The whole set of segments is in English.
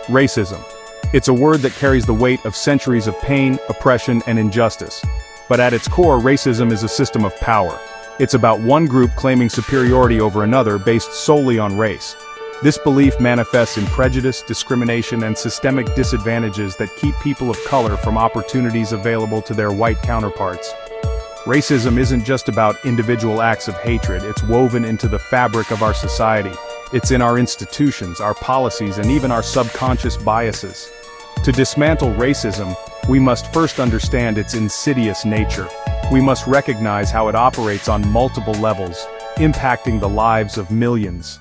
Racism. It's a word that carries the weight of centuries of pain, oppression, and injustice. But at its core, racism is a system of power. It's about one group claiming superiority over another based solely on race. This belief manifests in prejudice, discrimination, and systemic disadvantages that keep people of color from opportunities available to their white counterparts. Racism isn't just about individual acts of hatred, it's woven into the fabric of our society. It's in our institutions, our policies, and even our subconscious biases. To dismantle racism, we must first understand its insidious nature. We must recognize how it operates on multiple levels, impacting the lives of millions.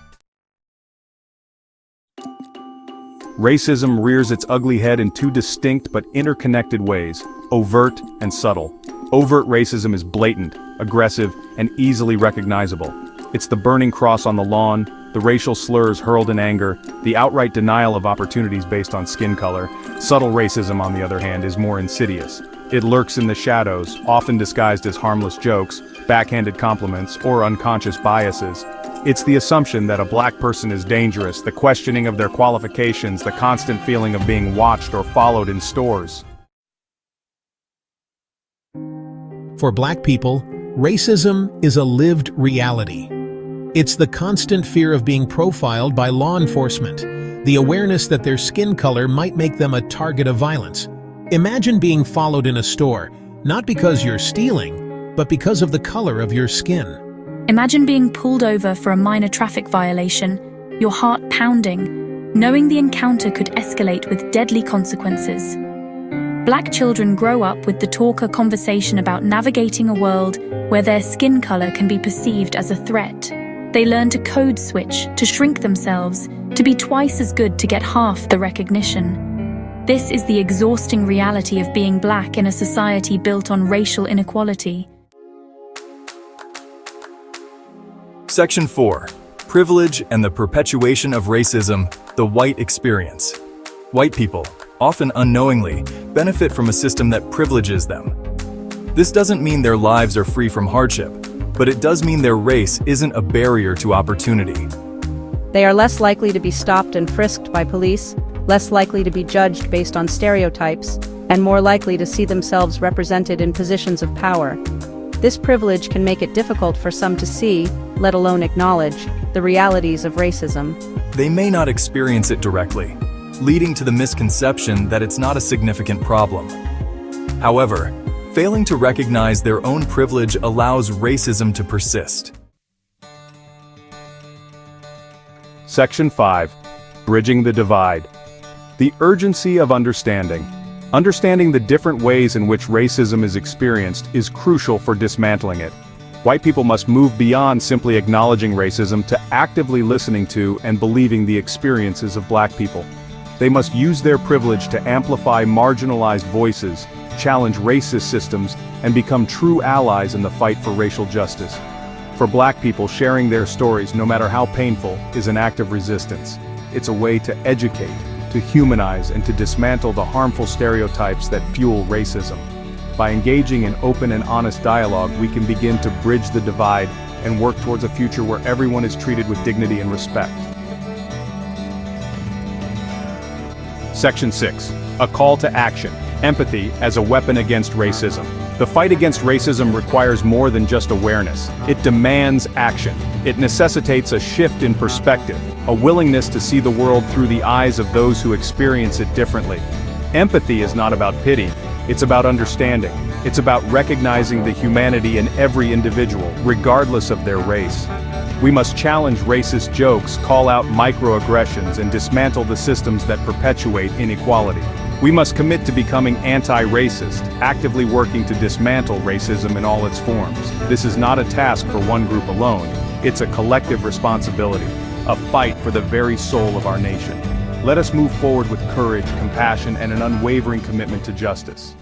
Racism rears its ugly head in two distinct but interconnected ways: overt and subtle. Overt racism is blatant, aggressive, and easily recognizable. It's the burning cross on the lawn, the racial slurs hurled in anger, the outright denial of opportunities based on skin color. Subtle racism, on the other hand, is more insidious. It lurks in the shadows, often disguised as harmless jokes, backhanded compliments, or unconscious biases. It's the assumption that a black person is dangerous, the questioning of their qualifications, the constant feeling of being watched or followed in stores. For Black people, racism is a lived reality. It's the constant fear of being profiled by law enforcement, the awareness that their skin color might make them a target of violence. Imagine being followed in a store, not because you're stealing, but because of the color of your skin. Imagine being pulled over for a minor traffic violation, your heart pounding, knowing the encounter could escalate with deadly consequences. Black children grow up with the talker conversation about navigating a world where their skin color can be perceived as a threat. They learn to code switch, to shrink themselves, to be twice as good to get half the recognition. This is the exhausting reality of being Black in a society built on racial inequality. Section 4. Privilege and the perpetuation of racism, the white experience. White people, often unknowingly, benefit from a system that privileges them. This doesn't mean their lives are free from hardship, but it does mean their race isn't a barrier to opportunity. They are less likely to be stopped and frisked by police, less likely to be judged based on stereotypes, and more likely to see themselves represented in positions of power. This privilege can make it difficult for some to see, let alone acknowledge, the realities of racism. They may not experience it directly, leading to the misconception that it's not a significant problem. However, failing to recognize their own privilege allows racism to persist. Section 5. Bridging the divide. The urgency of understanding. Understanding the different ways in which racism is experienced is crucial for dismantling it. White people must move beyond simply acknowledging racism to actively listening to and believing the experiences of Black people. They must use their privilege to amplify marginalized voices, challenge racist systems, and become true allies in the fight for racial justice. For Black people, sharing their stories, no matter how painful, is an act of resistance. It's a way to educate, to humanize, and to dismantle the harmful stereotypes that fuel racism. By engaging in open and honest dialogue, we can begin to bridge the divide and work towards a future where everyone is treated with dignity and respect. Section 6. A call to action. Empathy as a weapon against racism. The fight against racism requires more than just awareness. It demands action. It necessitates a shift in perspective, a willingness to see the world through the eyes of those who experience it differently. Empathy is not about pity, it's about understanding. It's about recognizing the humanity in every individual, regardless of their race. We must challenge racist jokes, call out microaggressions, and dismantle the systems that perpetuate inequality. We must commit to becoming anti-racist, actively working to dismantle racism in all its forms. This is not a task for one group alone. It's a collective responsibility, a fight for the very soul of our nation. Let us move forward with courage, compassion, and an unwavering commitment to justice.